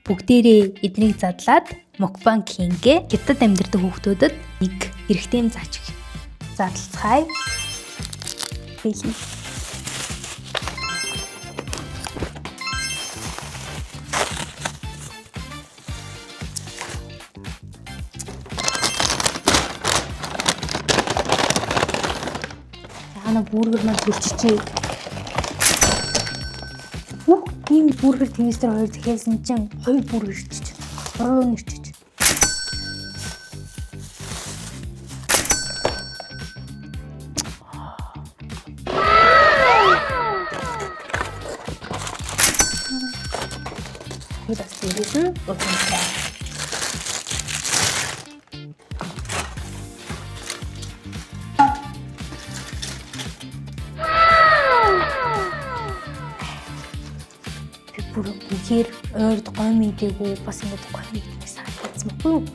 бүгдээрээ эднийг задлаад мукбанг хийнгээ. Хятад амьдардаг хүүхдүүдэд нэг хэрэгтэй юм зааж өгье. Задлацгаая. Бэлэн. Бүргэр маань төлчихье. Ийм бүргэр твистер 2 захиалсан чинь 2 бүргэр ирчих. 3 ирчих. Бас ирсэн утастай. Бүхээр ойрд гой мэдээгүй бас ингэ гой мэдээ санагдсан мөн.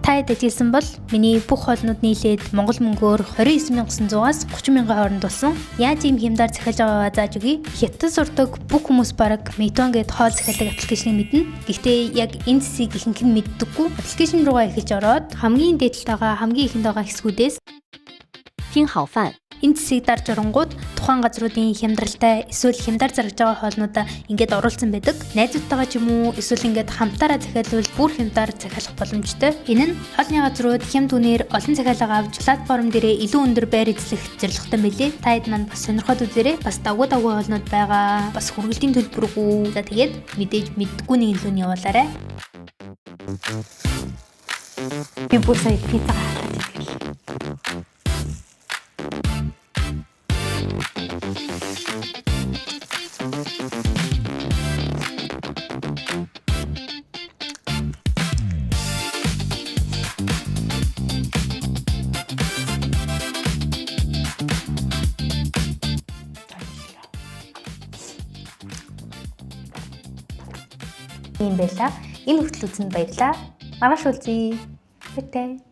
Таад ажилласан бол миний бүх хоолнууд нийлээд монгол мөнгөөр 29,900-аас 30,000 хооронд болсон. Яаж ийм хямдаар захиалж байгаагаа зааж өгье. Хятад сурдаг бүх хүмүүс бараг Meituan гээд хоол захиалдаг аппликейшнийг мэднэ. Гэхдээ яг энэ зэсийг ихэнх нь мэддэггүй. Аппликейшн руугаа эхэлж ороод хамгийн дээдлэлтэйгээ хамгийн ихэнд байгаа хэсгүүдээс Пин хао фан. Энэ зэсийг дарж оронгууд тухайн газруудын хямдралтай эсвэл хямдар зарж байгаа хоолнуудаа ингээд оруулсан байдаг. Найзуудтайгаа ч юм уу эсвэл ингээд хамтаараа захиалвал бүр хямдар захиалах боломжтой. Энэ нь хоолны газрууд хямд үнээр олон захиалга авч платформ дээрээ илүү өндөр байр эзлэх зорилготой мэлээ. Та хэд маань бас сонирхоод үзээрэй. Бас дагуу хоолнууд байгаа. Бас хүргэлтийн төлбөргүй. За тэгээд мэдээж мэддэггүй нэг л нь явуулаарай. Би бүр сая пицца хатаад итгэл. Ийм байла. Энэ хүртэл үзсэнд баярлалаа. Маргааш уулзъя. Баяртай.